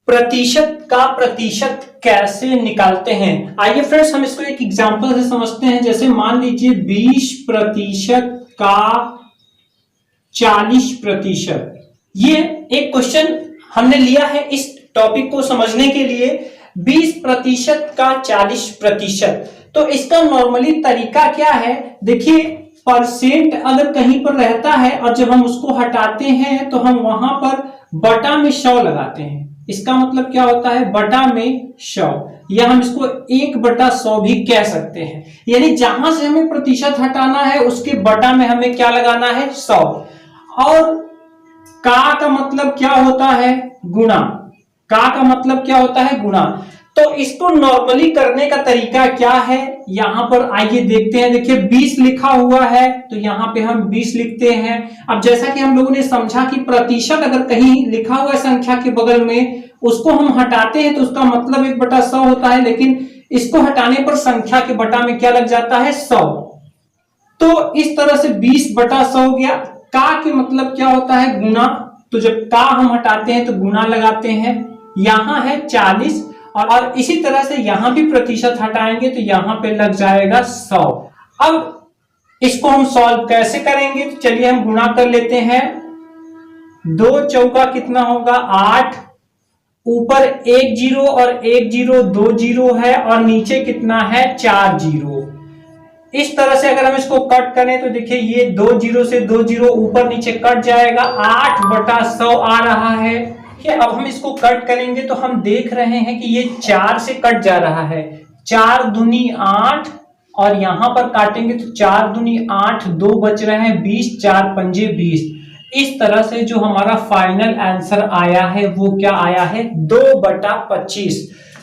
प्रतिशत का प्रतिशत कैसे निकालते हैं। आइए फ्रेंड्स हम इसको एक एग्जांपल से समझते हैं। जैसे मान लीजिए 20% का 40%, ये एक क्वेश्चन हमने लिया है इस टॉपिक को समझने के लिए। 20% का 40%, तो इसका नॉर्मली तरीका क्या है, देखिए परसेंट अगर कहीं पर रहता है और जब हम उसको हटाते हैं तो हम वहां पर बटा में 100 लगाते हैं। इसका मतलब क्या होता है, बटा में 100, या हम इसको 1/100 भी कह सकते हैं। यानी जहां से हमें प्रतिशत हटाना है उसके बटा में हमें क्या लगाना है, 100। और का मतलब क्या होता है, गुणा। का मतलब क्या होता है, गुणा। तो इसको नॉर्मली करने का तरीका क्या है, यहां पर आइए देखते हैं। देखिए 20 लिखा हुआ है तो यहां पे हम 20 लिखते हैं। अब जैसा कि हम लोगों ने समझा कि प्रतिशत अगर कहीं लिखा हुआ है संख्या के बगल में, उसको हम हटाते हैं तो उसका मतलब 1/100 होता है, लेकिन इसको हटाने पर संख्या के बटा में क्या लग जाता है, 100। तो इस तरह से 20/100 हो गया। का के मतलब क्या होता है, गुना। तो जब का हम हटाते हैं तो गुना लगाते हैं। यहां है 40 और इसी तरह से यहां भी प्रतिशत हटाएंगे तो यहां पे लग जाएगा 100। अब इसको हम सॉल्व कैसे करेंगे, तो चलिए हम गुना कर लेते हैं। 2 चौका कितना होगा, 8, ऊपर 1 0 और 1 0, 2 0 है और नीचे कितना है, 4 0। इस तरह से अगर हम इसको कट करें तो देखिए ये 2 0 से 2 0 ऊपर नीचे कट जाएगा, 8/100 आ रहा है। अब हम इसको कट करेंगे तो हम देख रहे हैं कि ये 4 से कट जा रहा है। 4 दूनी 8 और यहां पर काटेंगे तो 4 दूनी 8, 2 बच रहे हैं 20, 4 पंजे 20। इस तरह से जो हमारा फाइनल आंसर आया है वो क्या आया है, 2/25।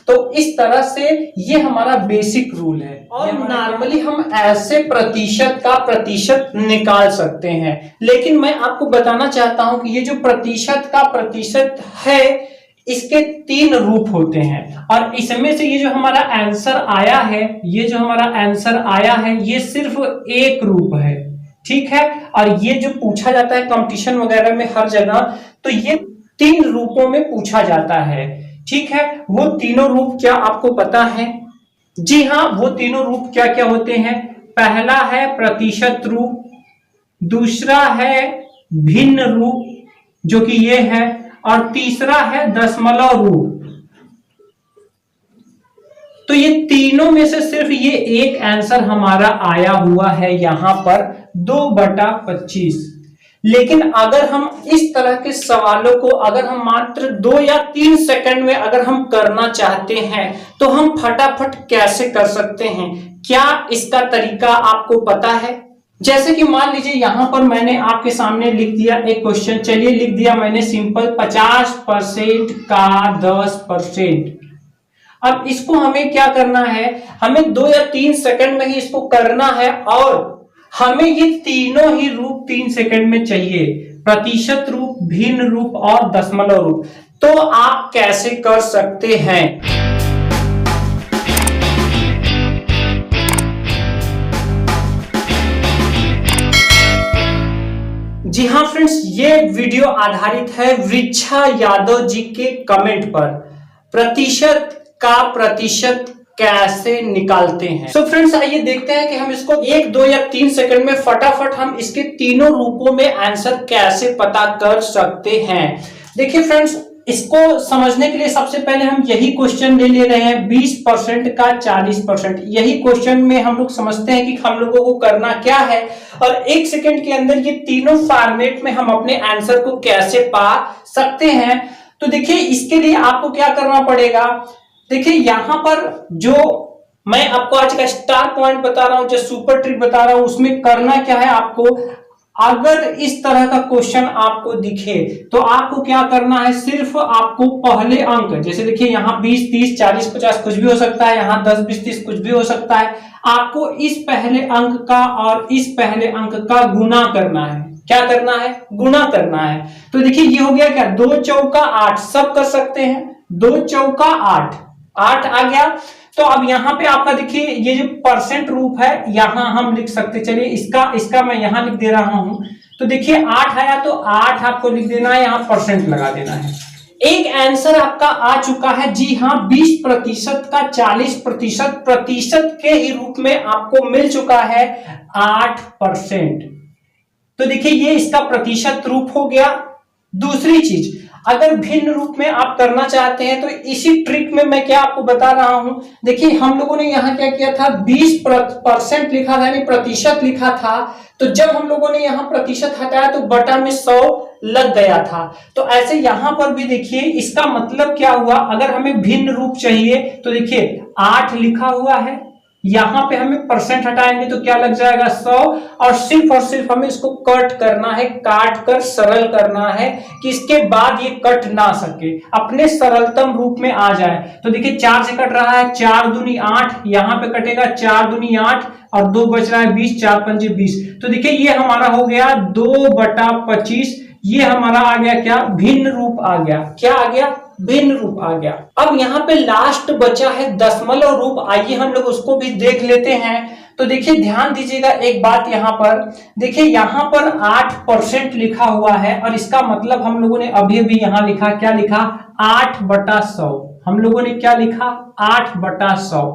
तो इस तरह से ये हमारा बेसिक रूल है। और नॉर्मली हम ऐसे प्रतिशत का प्रतिशत निकाल सकते हैं, लेकिन मैं आपको बताना चाहता हूं कि ये जो प्रतिशत का प्रतिशत है इसके 3 रूप होते हैं और इसमें से ये जो हमारा आंसर आया है, ये जो हमारा आंसर आया है ये सिर्फ एक रूप है, ठीक है। और ये जो पूछा जाता है कंपटीशन वगैरह में हर जगह, तो ये 3 रूपों में पूछा जाता है, ठीक है। वो तीनों रूप क्या आपको पता है? जी हाँ, वो तीनों रूप क्या क्या होते हैं। पहला है प्रतिशत रूप, दूसरा है भिन्न रूप जो कि ये है, और तीसरा है दशमलव रूप। तो ये तीनों में से सिर्फ ये एक आंसर हमारा आया हुआ है यहां पर 2/25। लेकिन अगर हम इस तरह के सवालों को अगर हम मात्र 2 या 3 सेकंड में अगर हम करना चाहते हैं तो हम फटाफट कैसे कर सकते हैं, क्या इसका तरीका आपको पता है? जैसे कि मान लीजिए यहां पर मैंने आपके सामने लिख दिया एक क्वेश्चन, चलिए लिख दिया मैंने सिंपल 50% का 10%। अब इसको हमें क्या करना है, हमें 2 या 3 सेकंड में ही इसको करना है और हमें ये तीनों ही रूप 3 सेकंड में चाहिए, प्रतिशत रूप, भिन्न रूप और दशमलव रूप। तो आप कैसे कर सकते हैं? जी हाँ फ्रेंड्स, ये वीडियो आधारित है वृक्षा यादव जी के कमेंट पर, प्रतिशत का प्रतिशत कैसे निकालते हैं। सो फ्रेंड्स आइए देखते हैं कि हम इसको 1, 2 या 3 सेकंड में फटाफट हम इसके तीनों रूपों में आंसर कैसे पता कर सकते हैं। देखिए फ्रेंड्स, इसको समझने के लिए सबसे पहले हम यही क्वेश्चन ले रहे हैं, 20% का 40%। यही क्वेश्चन में हम लोग समझते हैं कि हम लोगों को करना क्या है और 1 सेकंड के अंदर ये तीनों फॉर्मेट में हम अपने आंसर को कैसे पा सकते हैं। तो देखिए इसके लिए आपको क्या करना पड़ेगा, देखिए यहां पर जो मैं आपको आज का स्टार पॉइंट बता रहा हूं, जो सुपर ट्रिक बता रहा हूं, उसमें करना क्या है आपको, अगर इस तरह का क्वेश्चन आपको दिखे तो आपको क्या करना है, सिर्फ आपको पहले अंक, जैसे देखिए यहाँ 20, 30, 40, 50 कुछ भी हो सकता है, यहाँ 10, 20, 30 कुछ भी हो सकता है। आपको इस पहले अंक का और इस पहले अंक का गुना करना है। क्या करना है, गुना करना है। तो देखिए ये हो गया क्या, 2 चौका 8, सब कर सकते हैं, 2 चौका 8 आ गया। तो अब यहाँ पे आपका देखिए ये जो परसेंट रूप है यहां हम लिख सकते, चलिए इसका मैं यहां लिख दे रहा हूं। तो देखिए 8 आया तो 8 आपको लिख देना है, यहां परसेंट लगा देना है। एक आंसर आपका आ चुका है। जी हाँ, 20% का 40% प्रतिशत के ही रूप में आपको मिल चुका है 8%। तो देखिए ये इसका प्रतिशत रूप हो गया। दूसरी चीज, अगर भिन्न रूप में आप करना चाहते हैं तो इसी ट्रिक में मैं क्या आपको बता रहा हूं। देखिए हम लोगों ने यहां क्या किया था, 20% लिखा था, यानी प्रतिशत लिखा था। तो जब हम लोगों ने यहां प्रतिशत हटाया तो बटा में 100 लग गया था। तो ऐसे यहां पर भी देखिए इसका मतलब क्या हुआ, अगर हमें भिन्न रूप चाहिए तो देखिए 8 लिखा हुआ है, यहां पे हमें परसेंट हटाएंगे तो क्या लग जाएगा 100, और सिर्फ हमें इसको कट करना है, काट कर सरल करना है कि इसके बाद ये कट ना सके, अपने सरलतम रूप में आ जाए। तो देखिए 4 से कट रहा है, 4 दूनी 8, यहां पे कटेगा 4 दूनी 8 और 2 बच रहा है 20, 4 पंजे 20। तो देखिए ये हमारा हो गया 2/25। ये हमारा आ गया क्या, भिन्न रूप आ गया। क्या आ गया, भिन्न रूप आ गया। अब यहाँ पे लास्ट बचा है दशमलव रूप, आइए हम लोग उसको भी देख लेते हैं। तो देखिए ध्यान दीजिएगा एक बात, यहाँ पर देखिए यहाँ पर 8% लिखा हुआ है, और इसका मतलब हम लोगों ने अभी अभी यहाँ लिखा, क्या लिखा, 8/100। हम लोगों ने क्या लिखा, 8/100।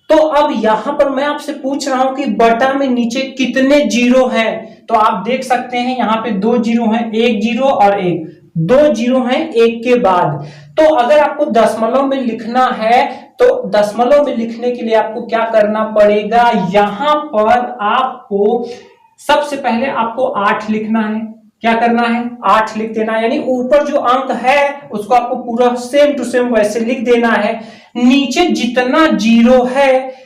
तो अब यहां पर मैं आपसे पूछ रहा हूं कि बटा में नीचे कितने जीरो हैं। तो आप देख सकते हैं यहाँ पे 2 जीरो हैं, 1 जीरो और 1, 2 जीरो हैं एक के बाद। तो अगर आपको दशमलव में लिखना है तो दशमलव में लिखने के लिए आपको क्या करना पड़ेगा, यहां पर आपको सबसे पहले आपको 8 लिखना है। क्या करना है, 8 लिख देना है, यानी ऊपर जो अंक है उसको आपको पूरा सेम टू सेम वैसे लिख देना है। नीचे जितना जीरो है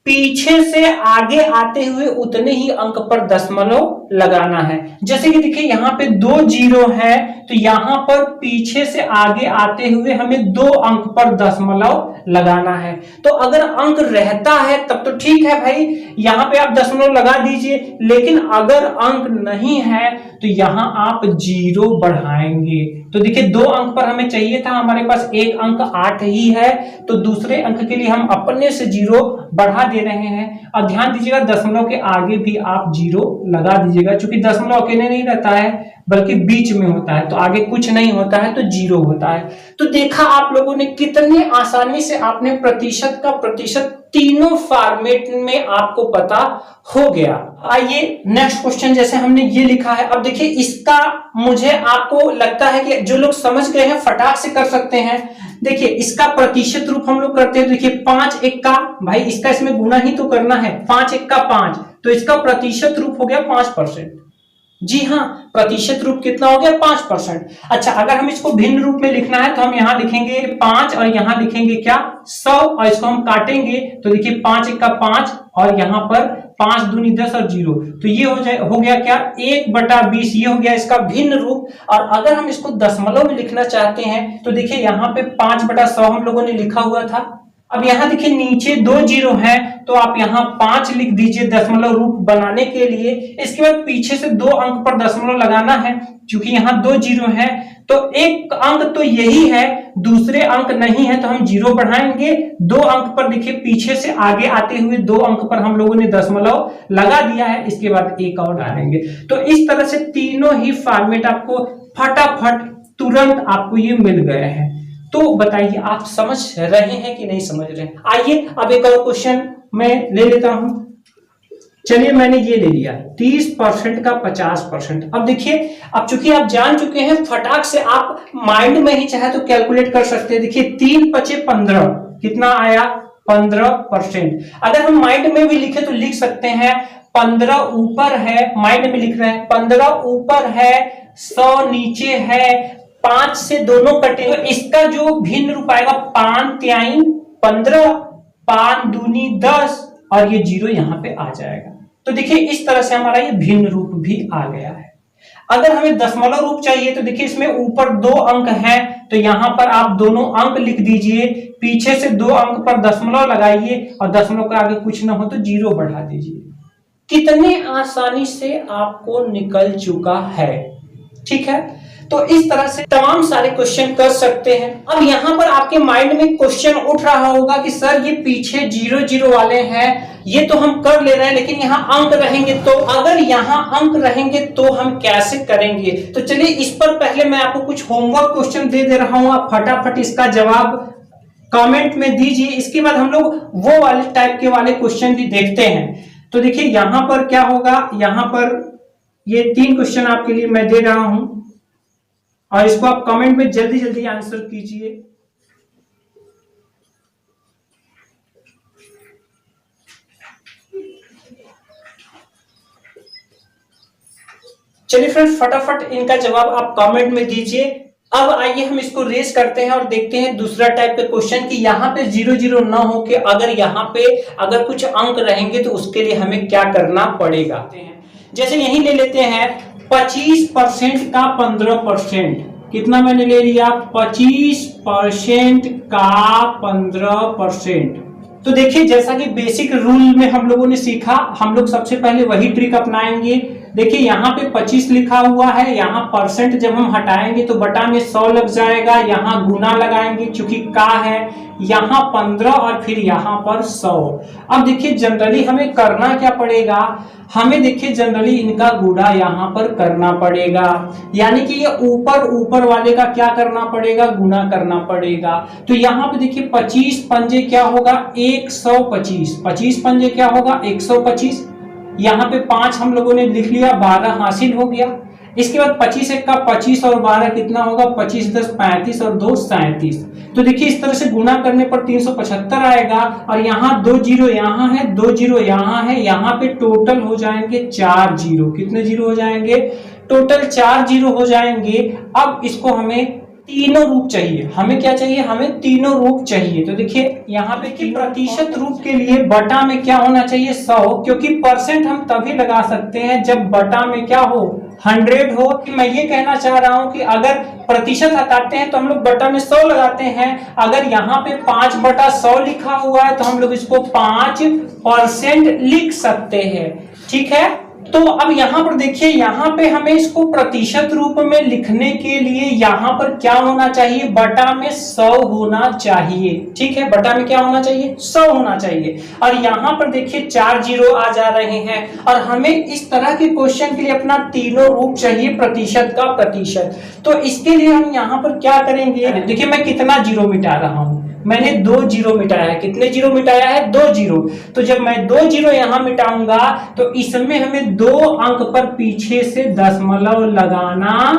पीछे से आगे आते हुए उतने ही अंक पर दशमलव लगाना है। जैसे कि देखिए यहाँ पे 2 जीरो है, तो यहाँ पर पीछे से आगे आते हुए हमें 2 अंक पर दशमलव लगाना है। तो अगर अंक रहता है तब तो ठीक है भाई, यहाँ पे आप दशमलव लगा दीजिए, लेकिन अगर अंक नहीं है तो यहाँ आप जीरो बढ़ाएंगे। तो देखिए 2 अंक पर हमें चाहिए था, हमारे पास एक अंक 8 ही है, तो दूसरे अंक के लिए हम अपने से जीरो बढ़ा दे रहे हैं। और ध्यान दीजिएगा दशमलव के आगे भी आप जीरो लगा दीजिएगा, क्योंकि दशमलव अकेले नहीं रहता है बल्कि बीच में होता है, तो आगे कुछ नहीं होता है तो जीरो होता है। तो देखा आप लोगों ने कितने आसानी से आपने प्रतिशत का प्रतिशत तीनों फॉर्मेट में आपको पता हो गया। आइए नेक्स्ट क्वेश्चन, जैसे हमने ये लिखा है, अब देखिए इसका मुझे आपको लगता है कि जो लोग समझ गए हैं फटाक से कर सकते हैं। देखिए इसका प्रतिशत रूप हम लोग करते हैं, देखिए 5 1 का, भाई इसका इसमें गुना ही तो करना है, 5 1 का 5, तो इसका प्रतिशत रूप हो गया 5%। जी हाँ, प्रतिशत रूप कितना हो गया, 5%। अच्छा, अगर हम इसको भिन्न रूप में लिखना है तो हम यहाँ लिखेंगे 5 और यहाँ लिखेंगे क्या, 100, और इसको हम काटेंगे तो देखिए 5 1 का 5 और यहाँ पर 5 दूनी 10 और 0, तो ये हो गया क्या, 1/20। ये हो गया इसका भिन्न रूप। और अगर हम इसको दशमलव में लिखना चाहते हैं तो देखिए यहाँ पे 5/100 हम लोगों ने लिखा हुआ था। अब यहाँ देखिए नीचे 2 जीरो है, तो आप यहाँ 5 लिख दीजिए दशमलव रूप बनाने के लिए। इसके बाद पीछे से 2 अंक पर दशमलव लगाना है, क्योंकि यहाँ 2 जीरो है, तो एक अंक तो यही है, दूसरे अंक नहीं है, तो हम जीरो बढ़ाएंगे। 2 अंक पर देखिए पीछे से आगे आते हुए 2 अंक पर हम लोगों ने दशमलव लगा दिया है, इसके बाद एक और डालेंगे। तो इस तरह से तीनों ही फॉर्मेट आपको फटाफट तुरंत आपको ये मिल गए हैं। तो बताइए आप समझ रहे हैं कि नहीं समझ रहे हैं। आइए अब एक और क्वेश्चन मैं ले लेता हूं। चलिए मैंने ये ले लिया 30% का 50%। अब देखिए, अब चूंकि आप जान चुके हैं, फटाक से आप माइंड में ही चाहे तो कैलकुलेट कर सकते हैं। देखिए 3 × 5 = 15, कितना आया, 15%। अगर हम माइंड में भी लिखे तो लिख सकते हैं 15 ऊपर है, माइंड में लिख रहे हैं 15 ऊपर है, 100 नीचे है, 5 से दोनों कटे, तो इसका जो भिन्न रूप आएगा 5 तिहाई 15, 5 दूनी 10 और ये जीरो यहाँ पे आ जाएगा। तो देखिए इस तरह से हमारा ये भिन्न रूप भी आ गया है। अगर हमें दशमलव रूप चाहिए तो देखिए इसमें ऊपर 2 अंक हैं, तो यहाँ पर आप दोनों अंक लिख दीजिए, पीछे से 2 अंक पर दशमलव लगाइए और दशमलव के आगे कुछ ना हो तो जीरो बढ़ा दीजिए। कितने आसानी से आपको निकल चुका है, ठीक है। तो इस तरह से तमाम सारे क्वेश्चन कर सकते हैं। अब यहाँ पर आपके माइंड में क्वेश्चन उठ रहा होगा कि सर ये पीछे 0 0 वाले हैं, ये तो हम कर ले रहे हैं, लेकिन यहाँ अंक रहेंगे, तो अगर यहाँ अंक रहेंगे तो हम कैसे करेंगे? तो चलिए इस पर पहले मैं आपको कुछ होमवर्क क्वेश्चन दे रहा हूं, आप फटाफट इसका जवाब कमेंट में दीजिए। इसके बाद हम लोग वो वाले टाइप के वाले क्वेश्चन भी देखते हैं। तो देखिए यहां पर क्या होगा, यहां पर ये 3 क्वेश्चन आपके लिए मैं दे रहा हूं और इसको आप कमेंट में जल्दी जल्दी आंसर कीजिए। चलिए फ्रेंड्स फटाफट इनका जवाब आप कमेंट में दीजिए। अब आइए हम इसको रेस करते हैं और देखते हैं दूसरा टाइप का क्वेश्चन कि यहाँ पे 0 0 ना हो के अगर यहाँ पे अगर कुछ अंक रहेंगे तो उसके लिए हमें क्या करना पड़ेगा। जैसे यही ले लेते हैं 25% का 15%, कितना मैंने ले लिया 25% का 15%। तो देखिए जैसा कि बेसिक रूल में हम लोगों ने सीखा, हम लोग सबसे पहले वही ट्रिक अपनाएंगे। देखिए यहाँ पे 25 लिखा हुआ है, यहाँ परसेंट जब हम हटाएंगे तो बटा में 100 लग जाएगा, यहाँ गुना लगाएंगे चूंकि का है, यहाँ 15 और फिर यहाँ पर 100। अब देखिए जनरली हमें करना क्या पड़ेगा, हमें देखिए जनरली इनका गुणा यहाँ पर करना पड़ेगा, यानी कि ये ऊपर ऊपर वाले का क्या करना पड़ेगा, गुना करना पड़ेगा। तो यहाँ पे देखिए 25 पंजे क्या होगा 125, 25 पंजे क्या होगा 125, यहाँ पे 5 हम लोगों ने लिख लिया, 12 हासिल हो गया। इसके बाद 25 1 का 25 और 12 कितना होगा 25 10 35 और 2 37। तो देखिए इस तरह से गुना करने पर 375 आएगा और यहाँ 2 जीरो यहाँ है, 2 जीरो यहाँ है, यहाँ पे टोटल हो जाएंगे 4 जीरो। कितने जीरो हो जाएंगे, टोटल 4 जीरो हो जाएंगे। अब इसको हमें तीनों रूप चाहिए, हमें क्या चाहिए, हमें तीनों रूप चाहिए। तो देखिए यहाँ पे कि प्रतिशत रूप के लिए बटा में क्या होना चाहिए 100, क्योंकि परसेंट हम तभी लगा सकते हैं जब बटा में क्या हो 100 हो। कि मैं ये कहना चाह रहा हूं कि अगर प्रतिशत हटाते हैं तो हम लोग बटा में 100 लगाते हैं। अगर यहाँ पे 5/100 लिखा हुआ है तो हम लोग इसको 5% लिख सकते हैं, ठीक है। तो अब यहाँ पर देखिए, यहाँ पे हमें इसको प्रतिशत रूप में लिखने के लिए यहाँ पर क्या होना चाहिए, बटा में 100 होना चाहिए, ठीक है। बटा में क्या होना चाहिए 100 होना चाहिए। और यहाँ पर देखिए 4 जीरो आ जा रहे हैं और हमें इस तरह के क्वेश्चन के लिए अपना तीनों रूप चाहिए प्रतिशत का प्रतिशत। तो इसके लिए हम यहाँ पर क्या करेंगे, देखिए मैं कितना जीरो मिटा रहा हूँ, मैंने 2 जीरो मिटाया है। कितने जीरो मिटाया है 2 जीरो। तो जब मैं 2 जीरो यहां मिटाऊंगा तो इसमें हमें 2 अंक पर पीछे से दशमलव लगाना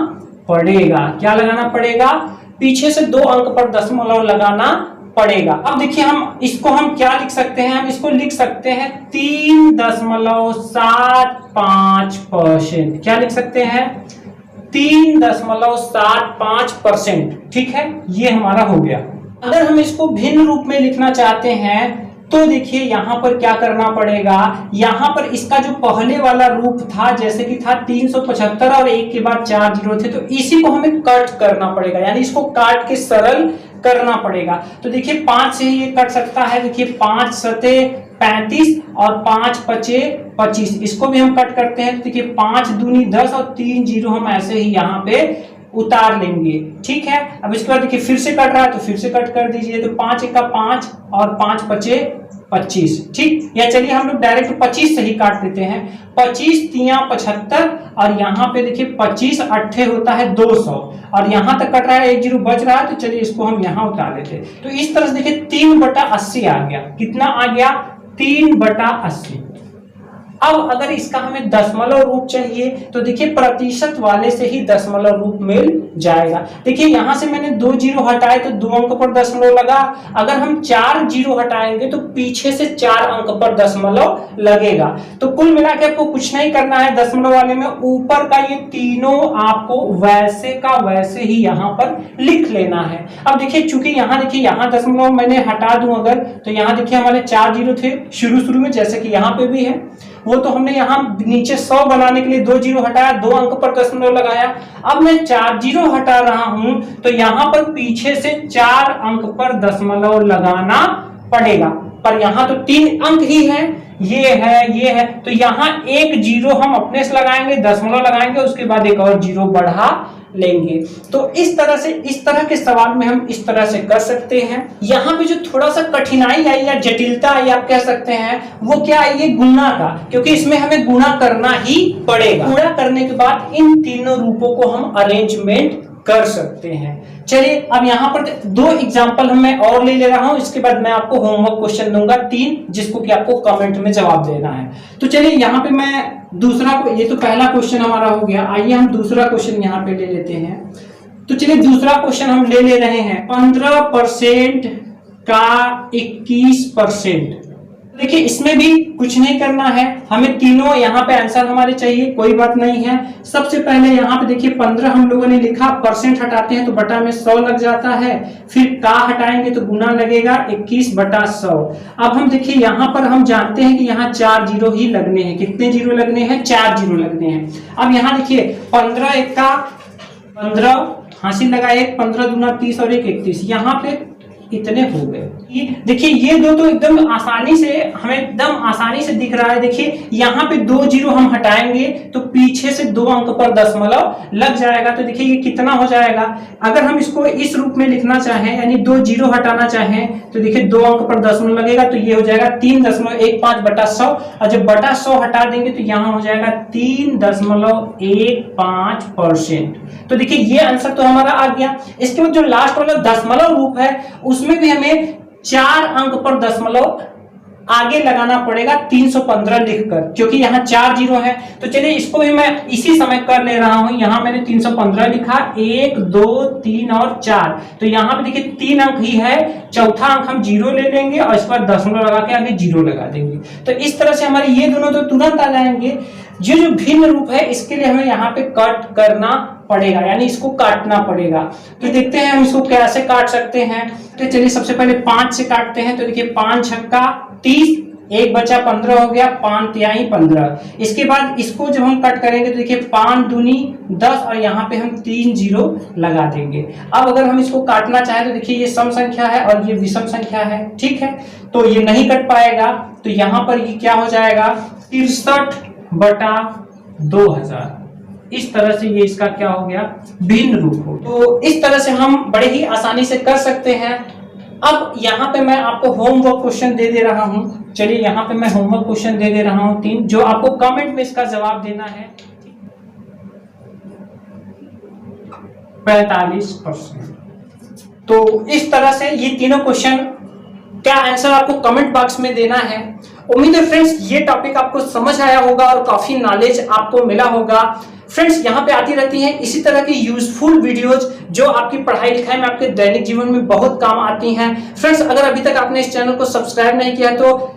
पड़ेगा। क्या लगाना पड़ेगा, पीछे से 2 अंक पर दशमलव लगाना पड़ेगा। अब देखिए हम इसको हम क्या लिख सकते हैं, हम इसको लिख सकते हैं 3.75%। क्या लिख सकते हैं 3.75%, ठीक है। ये हमारा हो गया। अगर हम इसको भिन्न रूप में लिखना चाहते हैं तो देखिए यहाँ पर क्या करना पड़ेगा, यहाँ पर इसका जो पहले वाला रूप था जैसे कि था 375 और 1 के बाद 4 जीरो थे, तो इसी को हमें कट करना पड़ेगा, यानी इसको काट के सरल करना पड़ेगा। तो देखिए 5 से ही ये कट सकता है। देखिए 5 सते 35 और 5 पचे 25, इसको भी हम कट करते हैं। तो देखिए 5 दूनी 10 और 3 जीरो हम ऐसे ही यहाँ पे उतार लेंगे, ठीक है। अब इसके बाद देखिए फिर से कट रहा है तो फिर से कट कर दीजिए। तो 5 1 का 5 और 5 पचे 25, ठीक। या चलिए हम लोग डायरेक्ट 25 से ही काट देते हैं। 25 3 75 और यहाँ पे देखिए 25 8 होता है 200 और यहाँ तक कट रहा है, 1 जीरो बच रहा है। तो चलिए इसको हम यहाँ उतार लेते हैं। तो इस तरह से देखिए 3/80 आ गया। कितना आ गया 3/80। अब अगर इसका हमें दशमलव रूप चाहिए तो देखिए प्रतिशत वाले से ही दशमलव रूप मिल जाएगा। देखिए यहां से मैंने 2 जीरो हटाए तो 2 अंक पर दशमलव लगा। अगर हम 4 जीरो हटाएंगे तो पीछे से 4 अंक पर दशमलव लगेगा। तो कुल मिला के आपको कुछ नहीं करना है, दशमलव वाले में ऊपर का ये तीनों आपको वैसे का वैसे ही यहाँ पर लिख लेना है। अब देखिए चूंकि यहाँ देखिए यहाँ दशमलव मैंने हटा दूं अगर, तो यहाँ देखिए हमारे 4 जीरो थे शुरू में, जैसे कि यहाँ पे भी है, वो तो हमने यहाँ नीचे 100 बनाने के लिए 2 जीरो हटाया, 2 अंक पर दशमलव लगाया। अब मैं 4 जीरो हटा रहा हूं तो यहाँ पर पीछे से 4 अंक पर दशमलव लगाना पड़ेगा, पर यहाँ तो 3 अंक ही है, ये है। तो यहाँ 1 जीरो हम अपने से लगाएंगे, दशमलव लगाएंगे, उसके बाद एक और जीरो बढ़ा लेंगे। तो इस तरह के सवाल में हम इस तरह से कर सकते हैं। यहाँ पे जो थोड़ा सा कठिनाई आई या जटिलता आई आप कह सकते हैं, वो क्या आई, ये गुणा का, क्योंकि इसमें हमें गुणा करना ही पड़ेगा। गुणा करने के बाद इन तीनों रूपों को हम अरेंजमेंट कर सकते हैं। चलिए अब यहाँ पर दो एग्जांपल मैं और ले रहा हूं, इसके बाद मैं आपको होमवर्क क्वेश्चन दूंगा 3, जिसको कि आपको कमेंट में जवाब देना है। तो चलिए यहाँ पे मैं दूसरा को, ये तो पहला क्वेश्चन हमारा हो गया, आइए हम दूसरा क्वेश्चन यहाँ पे ले लेते हैं। तो चलिए दूसरा क्वेश्चन हम ले रहे हैं 15% का 21%। देखिए इसमें भी कुछ नहीं करना है, हमें तीनों यहाँ पे आंसर हमारे चाहिए, कोई बात नहीं है। सबसे पहले यहाँ पे देखिए 15 हम लोगों ने लिखा, परसेंट हटाते हैं तो बटा में 100 लग जाता है, फिर का हटाएंगे तो गुना लगेगा 21 बटा 100। अब हम देखिए यहाँ पर हम जानते हैं कि यहाँ 4 जीरो ही लगने हैं। कितने जीरो लगने हैं? 4 जीरो लगने हैं। अब यहाँ देखिए 15 एक का 15 हासिल लगाए, 15 दूना 30 और 1 31, यहाँ पे इतने हो गए। देखिए ये दो तो एकदम आसानी से, हमें एकदम आसानी से दिख रहा है। देखिए यहाँ पे 2 जीरो हम हटाएंगे तो पीछे से 2 अंक पर दशमलव लग जाएगा। तो देखिए ये कितना हो जाएगा, अगर हम इसको इस रूप में लिखना चाहें, यानी 2 जीरो हटाना चाहें, तो देखिए 2 अंक पर दशमलव लगेगा, तो ये हो जाएगा 3.15 बटा 100। और जब बटा 100 हटा देंगे तो यहाँ हो जाएगा 3.15%। तो देखिए ये आंसर तो हमारा आ गया। इसके बाद जो लास्ट वाला दशमलव रूप है, उसमें भी हमें 4 अंक पर दशमलव आगे लगाना पड़ेगा 315 लिखकर, क्योंकि यहाँ 4 जीरो है। तो चलिए इसको भी मैं इसी समय कर ले रहा हूं। यहाँ मैंने 315 लिखा, 1 2 3 और 4, तो यहाँ पे देखिए 3 अंक ही है, चौथा अंक हम जीरो ले लेंगे और इस पर दशमलव लगा के आगे जीरो लगा देंगे। तो इस तरह से हमारे ये दोनों तो तुरंत आ जाएंगे। जो भिन्न रूप है इसके लिए हमें यहाँ पे कट करना पड़ेगा, यानी इसको काटना पड़ेगा। तो देखते हैं हम इसको कैसे काट सकते हैं। तो चलिए सबसे पहले 5 से काटते हैं। तो देखिए 5 छक्का 30, 1 बचा 15 हो गया, 5 तिहाई 15। इसके बाद इसको जब हम कट करेंगे तो देखिए 5 दूनी 10 और यहाँ पे हम 3 जीरो लगा देंगे। अब अगर हम इसको काटना चाहें तो देखिए ये सम संख्या है और ये विषम संख्या है, ठीक है, तो ये नहीं कट पाएगा। तो यहाँ पर ये क्या हो जाएगा, 63 बटा 2000। इस तरह से ये इसका क्या हो गया, भिन्न रूप हो। तो इस तरह से हम बड़े ही आसानी से कर सकते हैं। अब यहाँ पे मैं आपको होमवर्क क्वेश्चन दे रहा हूं। चलिए यहाँ पे मैं होमवर्क क्वेश्चन दे रहा हूं 3, जो आपको कमेंट में इसका जवाब देना है। 45%। तो इस तरह से ये तीनों क्वेश्चन का आंसर आपको कमेंट बॉक्स में देना है। उम्मीद है फ्रेंड्स ये टॉपिक आपको समझ आया होगा और काफी नॉलेज आपको मिला होगा। फ्रेंड्स यहाँ पे आती रहती हैं इसी तरह की यूजफुल वीडियोज जो आपकी पढ़ाई लिखाई में, आपके दैनिक जीवन में बहुत काम आती हैं। फ्रेंड्स अगर अभी तक आपने इस चैनल को सब्सक्राइब नहीं किया तो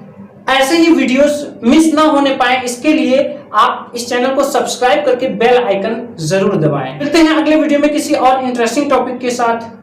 ऐसे ही वीडियोस मिस ना होने पाए, इसके लिए आप इस चैनल को सब्सक्राइब करके बेल आइकन जरूर दबाएं। मिलते हैं अगले वीडियो में किसी और इंटरेस्टिंग टॉपिक के साथ।